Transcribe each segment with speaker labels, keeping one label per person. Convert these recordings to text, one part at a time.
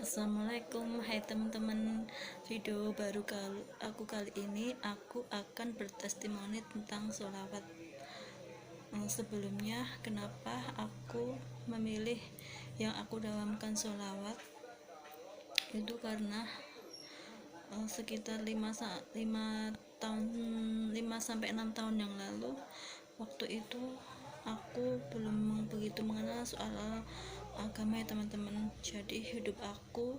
Speaker 1: Assalamualaikum, hai teman-teman. Video baru kali ini aku akan bertestimoni tentang sholawat. Sebelumnya, kenapa aku memilih yang aku dawamkan sholawat itu karena sekitar 5 sampai 6 tahun yang lalu, waktu itu aku belum begitu mengenal soal agama ya teman-teman. Jadi hidup aku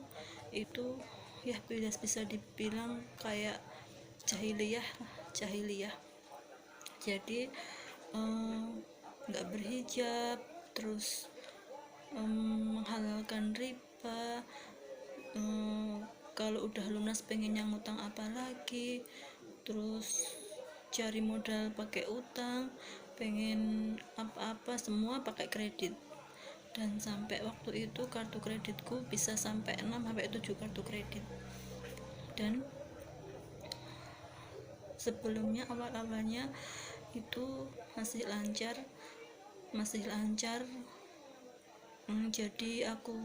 Speaker 1: itu ya bisa dibilang kayak jahiliyah. Jadi nggak berhijab, terus menghalalkan riba, kalau udah lunas pengen yang utang apa lagi, terus cari modal pakai utang, pengen apa-apa semua pakai kredit. Dan sampai waktu itu kartu kreditku bisa sampai 6 sampai 7 kartu kredit. Dan sebelumnya awal-awalnya itu masih lancar. Jadi aku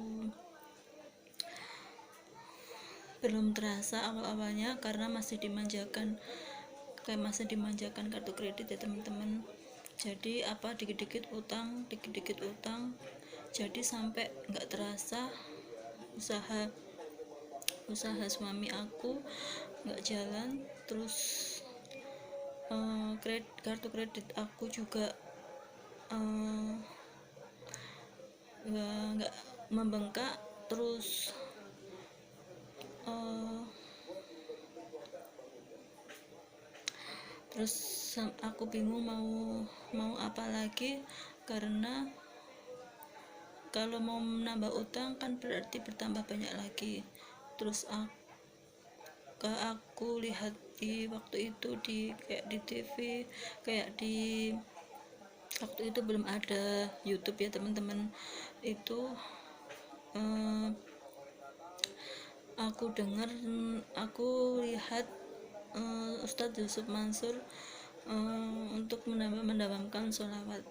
Speaker 1: belum terasa awal-awalnya karena masih dimanjakan kartu kredit ya teman-teman. Jadi dikit-dikit utang, jadi sampai nggak terasa usaha suami aku nggak jalan, terus kartu kredit aku juga nggak membengkak, terus aku bingung mau apa lagi, karena kalau mau menambah utang kan berarti bertambah banyak lagi. Terus aku lihat di waktu itu kayak di TV, waktu itu belum ada YouTube ya teman-teman. Itu aku lihat Ustadz Yusuf Mansur untuk mendawamkan sholawat,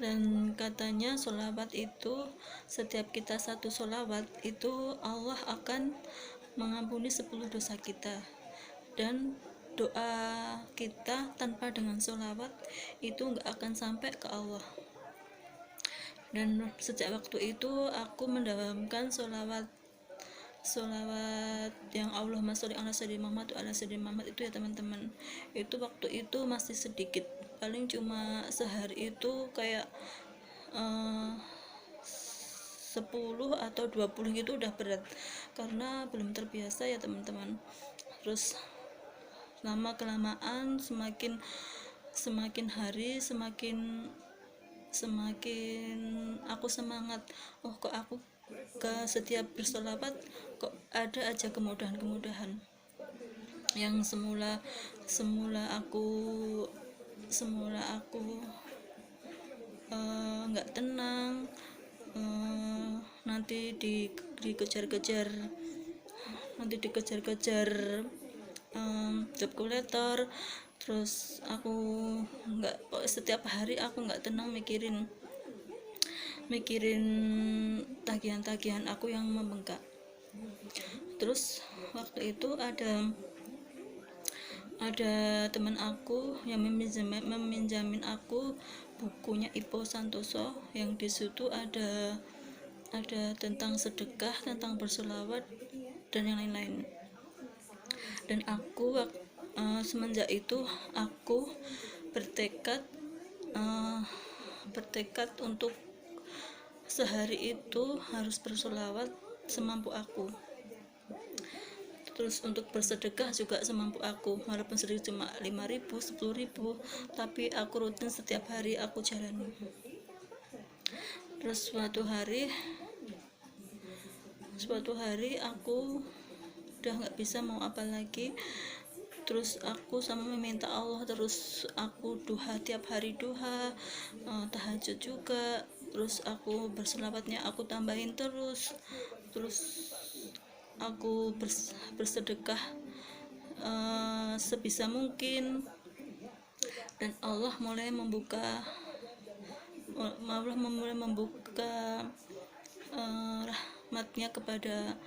Speaker 1: dan katanya sholawat itu setiap kita satu sholawat itu Allah akan mengampuni 10 dosa kita, dan doa kita tanpa dengan sholawat itu nggak akan sampai ke Allah. Dan sejak waktu itu aku mendawamkan sholawat yang Allahumma sholli ala sayyidina Muhammad itu ya teman-teman. Itu waktu itu masih sedikit, paling cuma sehari itu kayak 10 atau 20 gitu udah berat, karena belum terbiasa ya teman-teman. Terus lama kelamaan semakin hari semakin aku semangat. Kok aku ke setiap bersolawat kok ada aja kemudahan yang semula aku nggak tenang, nanti dikejar-kejar debt collector. Terus aku setiap hari aku nggak tenang mikirin tagihan aku yang membengkak. Terus waktu itu ada teman aku yang meminjamin aku bukunya Ipo Santoso, yang disitu ada tentang sedekah, tentang bersolawat dan yang lain-lain. Dan aku semenjak itu aku bertekad untuk sehari itu harus bersolawat semampu aku. Terus untuk bersedekah juga semampu aku, walaupun sedikit cuma 5.000, 10.000, tapi aku rutin setiap hari aku jalani. Terus suatu hari aku udah nggak bisa mau apa lagi. Terus aku meminta Allah, terus aku tiap hari duha, tahajud juga. Terus aku berselawatnya aku tambahin terus aku bersedekah sebisa mungkin, dan Allah mulai membuka rahmatnya kepada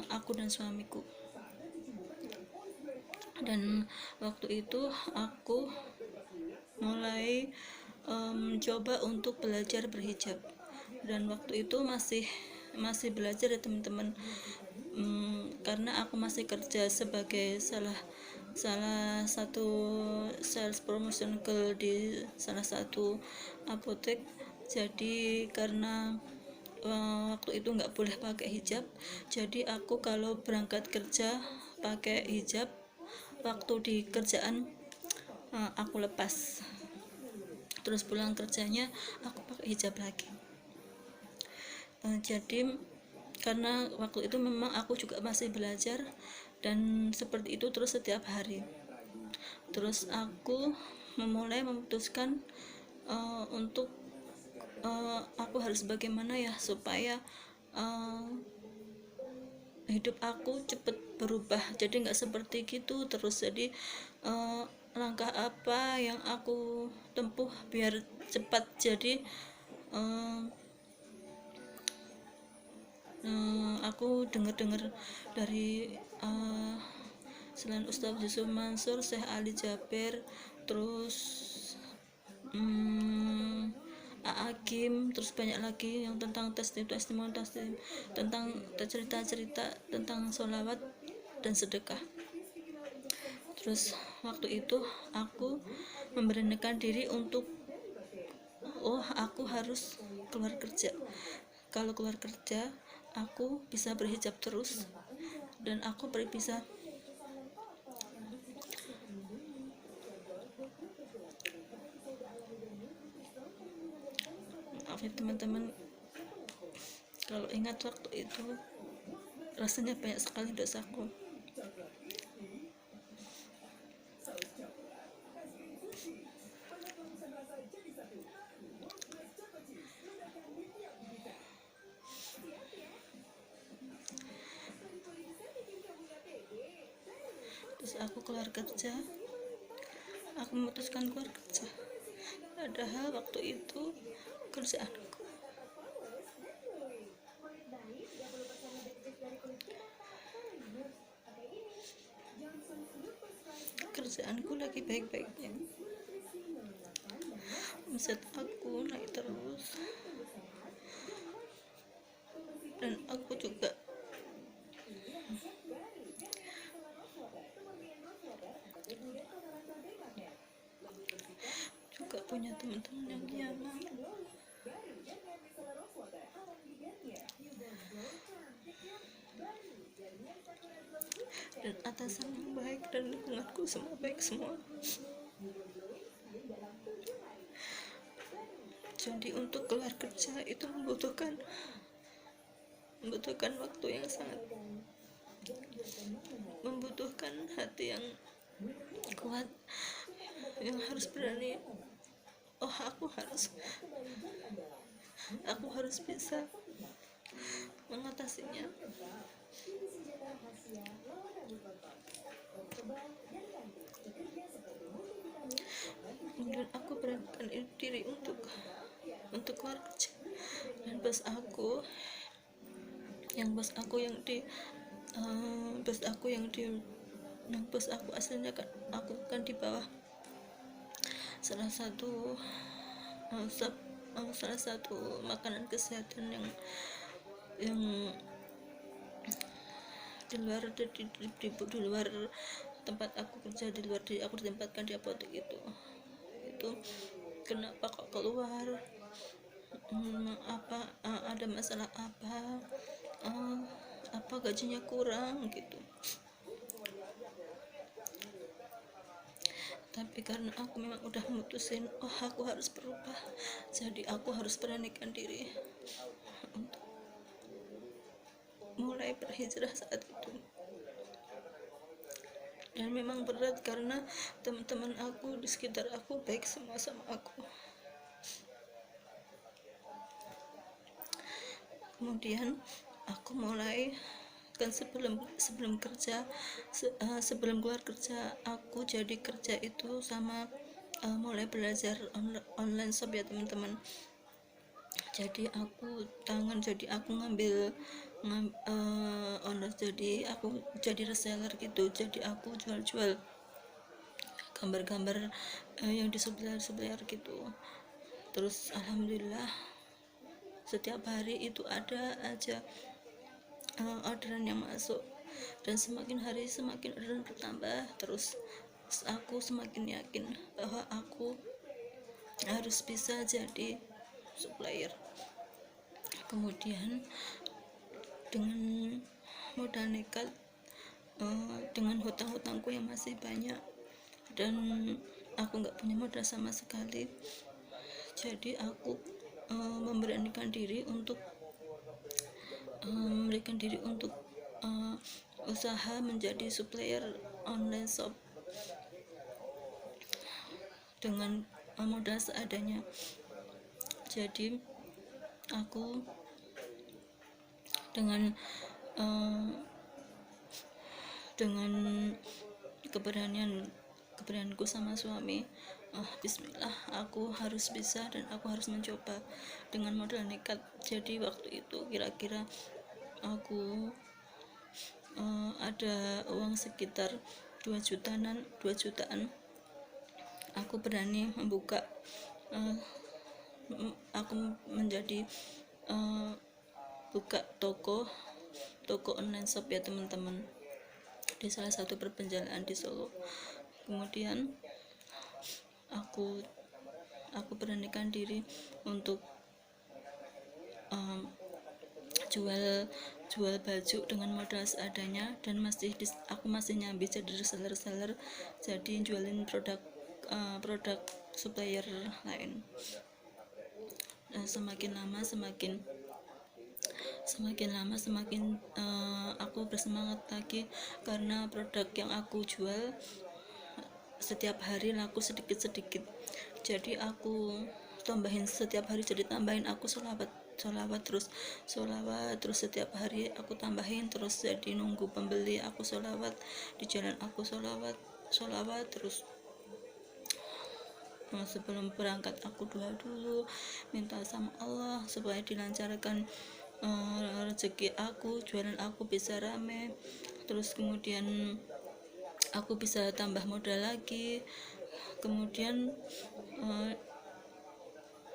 Speaker 1: aku dan suamiku. Dan waktu itu aku mulai mencoba untuk belajar berhijab, dan waktu itu masih belajar ya teman-teman. Karena aku masih kerja sebagai salah satu sales promotion girl di salah satu apotek. Jadi karena waktu itu nggak boleh pakai hijab, jadi aku kalau berangkat kerja pakai hijab, waktu di kerjaan aku lepas, terus pulang kerjanya aku pakai hijab lagi. Jadi karena waktu itu memang aku juga masih belajar, dan seperti itu terus setiap hari. Terus aku memutuskan untuk aku harus bagaimana ya supaya hidup aku cepat berubah, jadi nggak seperti gitu terus. Jadi langkah apa yang aku tempuh biar cepat. Jadi aku dengar dari selain Ustadz Yusuf Mansur, Syekh Ali Jaber, terus Aakim, terus banyak lagi yang tentang testimoni tentang cerita-cerita tentang sholawat dan sedekah. Terus waktu itu aku memberanikan diri untuk aku harus keluar kerja. Kalau keluar kerja aku bisa berhijab terus, dan aku bisa maaf ya teman-teman, kalau ingat waktu itu rasanya banyak sekali dosaku. Terus aku keluar kerja, aku memutuskan keluar kerja, padahal waktu itu kerjaanku lagi baik-baiknya, omset aku naik terus, dan aku juga punya teman-teman yang nyaman, dan atasan yang baik, dan lingkunganku semua baik semua. Jadi untuk keluar kerja itu membutuhkan waktu yang sangat, membutuhkan hati yang kuat, yang harus berani. Aku harus bisa mengatasinya. Kemudian aku beranikan diri untuk keluar kerja, dan bos aku aslinya kan aku kan di bawah salah satu makanan kesehatan yang di luar tempat aku kerja, aku ditempatkan di apotek itu. Kenapa kok keluar, ada masalah apa gajinya kurang gitu. Tapi karena aku memang udah mutusin aku harus berubah, jadi aku harus beranikan diri untuk mulai berhijrah saat itu. Dan memang berat karena teman-teman aku di sekitar aku baik semua sama aku. Kemudian aku mulai kan sebelum keluar kerja, aku jadi kerja itu sama mulai belajar online shop ya teman-teman. jadi aku ngambil owner, jadi aku jadi reseller gitu, jadi aku jual-jual gambar-gambar yang di supplier gitu. Terus alhamdulillah setiap hari itu ada aja orderan yang masuk, dan semakin hari semakin orderan bertambah. Terus aku semakin yakin bahwa aku harus bisa jadi supplier. Kemudian dengan modal nekat, dengan hutang-hutangku yang masih banyak dan aku nggak punya modal sama sekali, jadi aku memberanikan diri untuk usaha menjadi supplier online shop dengan modal seadanya. Jadi aku dengan keberanianku sama suami, bismillah, aku harus bisa dan aku harus mencoba dengan modal nekat. Jadi waktu itu kira-kira aku ada uang sekitar 2 jutaan. Aku berani membuka, aku menjadi buka toko online shop ya teman-teman, di salah satu perpenjalaan di Solo. Kemudian aku beranikan diri untuk jual baju dengan modal seadanya, dan aku masih nyambi jadi reseller, jadi jualin produk supplier lain. Semakin lama aku bersemangat lagi, karena produk yang aku jual setiap hari laku sedikit-sedikit. Jadi aku tambahin setiap hari, jadi tambahin aku sholawat terus setiap hari aku tambahin terus, jadi nunggu pembeli aku sholawat di jalan, aku sholawat terus. Sebelum berangkat aku doa dulu, minta sama Allah supaya dilancarkan rezeki aku, jualan aku bisa rame, terus kemudian aku bisa tambah modal lagi. Kemudian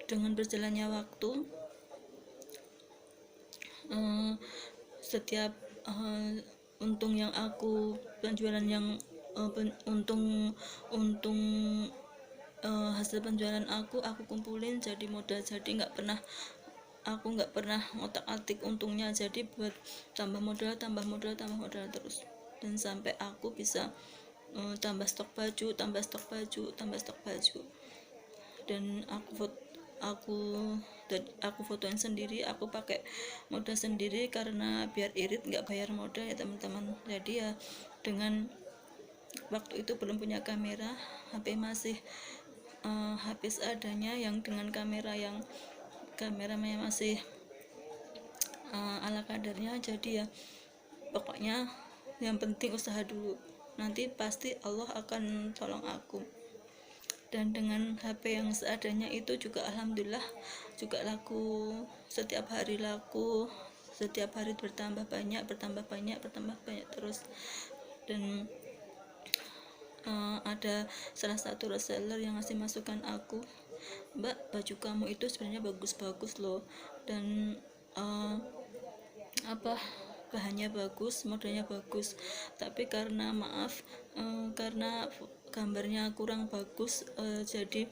Speaker 1: dengan berjalannya waktu, setiap untung yang aku penjualan yang hasil penjualan aku kumpulin jadi modal. Jadi aku nggak pernah ngotak-atik untungnya, jadi buat tambah modal terus, dan sampai aku bisa tambah stok baju, dan aku fotoin sendiri, aku pakai modal sendiri karena biar irit nggak bayar modal ya teman-teman. Jadi ya dengan waktu itu belum punya kamera, HP masih HP seadanya yang dengan kameranya masih ala kadarnya. Jadi ya pokoknya yang penting usaha dulu, nanti pasti Allah akan tolong aku. Dan dengan HP yang seadanya itu juga alhamdulillah juga laku, setiap hari bertambah banyak terus. Dan ada salah satu reseller yang ngasih masukan aku, "Mbak, baju kamu itu sebenarnya bagus-bagus loh, dan bahannya bagus, modelnya bagus, tapi karena karena gambarnya kurang bagus, jadi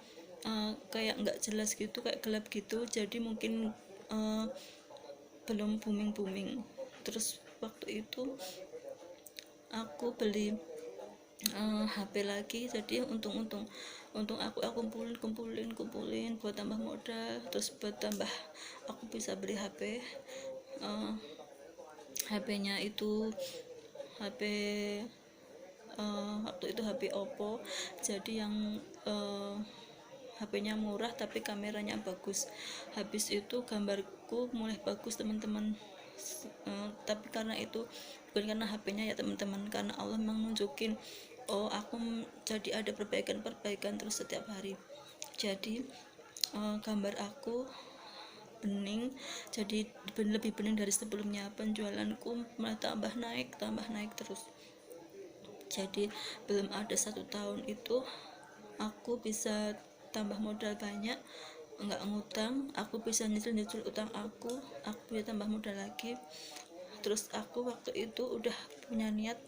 Speaker 1: kayak nggak jelas gitu, kayak gelap gitu, jadi mungkin belum booming." Terus waktu itu aku beli HP lagi, jadi untung aku kumpulin buat tambah modal, terus buat tambah aku bisa beli HP. HP-nya itu waktu itu HP Oppo, jadi yang HP-nya murah tapi kameranya bagus. Habis itu gambarku mulai bagus teman-teman, tapi karena itu bukan karena HP-nya ya teman-teman, karena Allah memang nunjukin aku jadi ada perbaikan terus setiap hari. Jadi gambar aku bening, jadi lebih bening dari sebelumnya. Penjualanku mulai tambah naik terus. Jadi belum ada 1 tahun itu aku bisa tambah modal banyak, nggak ngutang, aku bisa nyicil utang aku bisa tambah modal lagi. Terus aku waktu itu udah punya niat,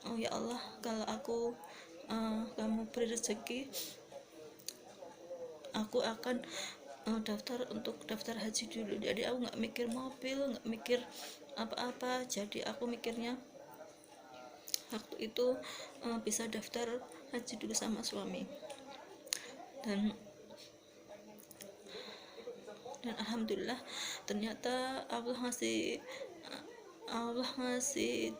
Speaker 1: oh ya Allah, kalau kamu beri rezeki, aku akan daftar haji dulu. Jadi aku nggak mikir mobil, nggak mikir apa-apa. Jadi aku mikirnya waktu itu bisa daftar haji dulu sama suami. Dan alhamdulillah ternyata Allah ngasih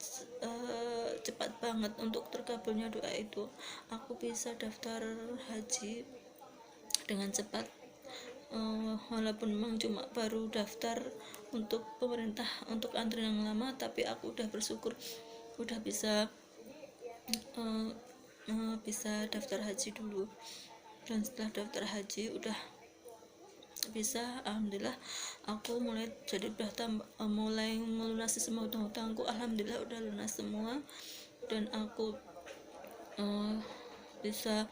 Speaker 1: cepat banget untuk terkabulnya doa itu. Aku bisa daftar haji dengan cepat, walaupun memang cuma baru daftar untuk pemerintah, untuk antrian yang lama, tapi aku udah bersyukur udah bisa daftar haji dulu. Dan setelah daftar haji udah bisa, alhamdulillah aku mulai melunasi semua hutang-hutangku. Alhamdulillah udah lunas semua, dan aku bisa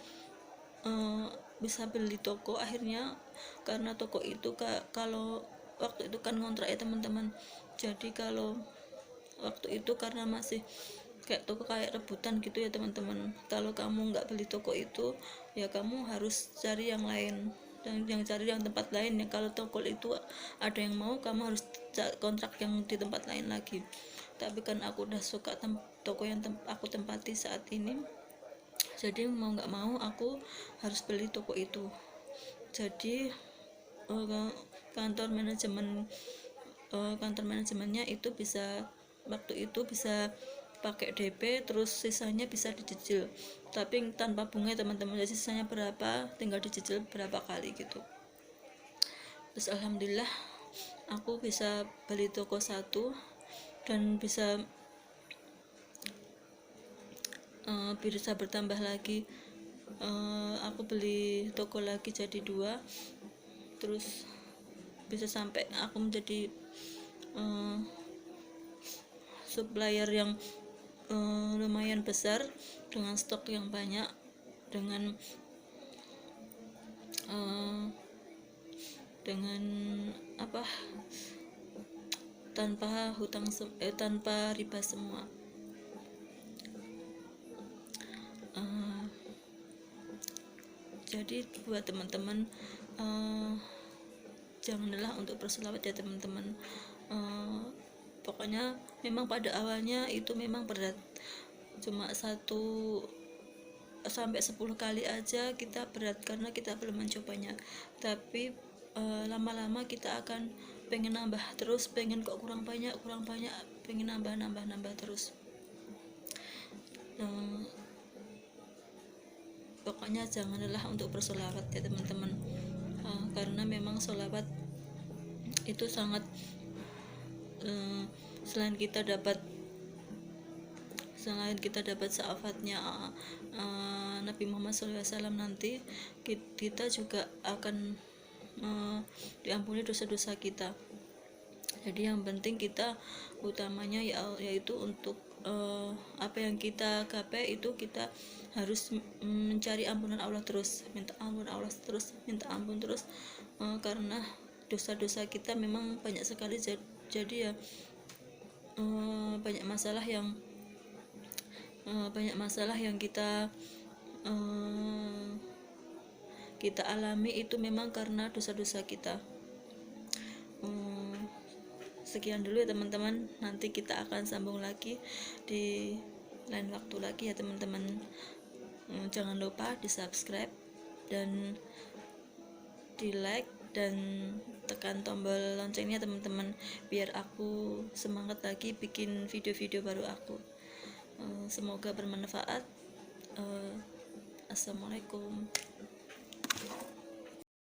Speaker 1: beli toko akhirnya. Karena toko itu kalau waktu itu kan ngontrak ya teman-teman, jadi kalau waktu itu karena masih kayak toko kayak rebutan gitu ya teman-teman. Kalau kamu nggak beli toko itu ya kamu harus cari yang lain, dan cari yang tempat lain ya. Kalau toko itu ada yang mau, kamu harus kontrak yang di tempat lain lagi. Tapi kan aku udah suka toko yang aku tempati saat ini, jadi mau nggak mau aku harus beli toko itu. Jadi kantor manajemennya itu waktu itu bisa pakai DP, terus sisanya bisa dicicil, tapi tanpa bunga teman-teman. Jadi sisanya berapa tinggal dicicil berapa kali gitu. Terus alhamdulillah aku bisa beli toko 1 dan bisa bertambah lagi. Aku beli toko lagi jadi 2, terus bisa sampai aku menjadi supplier yang lumayan besar, dengan stok yang banyak, dengan tanpa riba semua. Jadi buat teman-teman, janganlah untuk berselawat ya teman-teman. Pokoknya memang pada awalnya itu memang berat, cuma 1-10 kali aja kita berat karena kita belum mencobanya. Tapi lama-lama kita akan pengen nambah terus, pengen kok kurang banyak, pengen nambah terus. Pokoknya janganlah untuk bersolawat ya teman-teman, karena memang solawat itu sangat selain kita dapat syafaatnya Nabi Muhammad SAW, nanti kita juga akan diampuni dosa-dosa kita. Jadi yang penting kita utamanya yaitu untuk apa yang kita gapai itu kita harus mencari ampunan Allah terus, minta ampun terus, karena dosa-dosa kita memang banyak sekali. Jadi ya banyak masalah yang kita alami itu memang karena dosa-dosa kita. Sekian dulu ya teman-teman, nanti kita akan sambung lagi di lain waktu lagi ya teman-teman. Jangan lupa di subscribe dan di like dan tekan tombol loncengnya teman-teman, biar aku semangat lagi bikin video-video baru aku. Semoga bermanfaat. Assalamualaikum.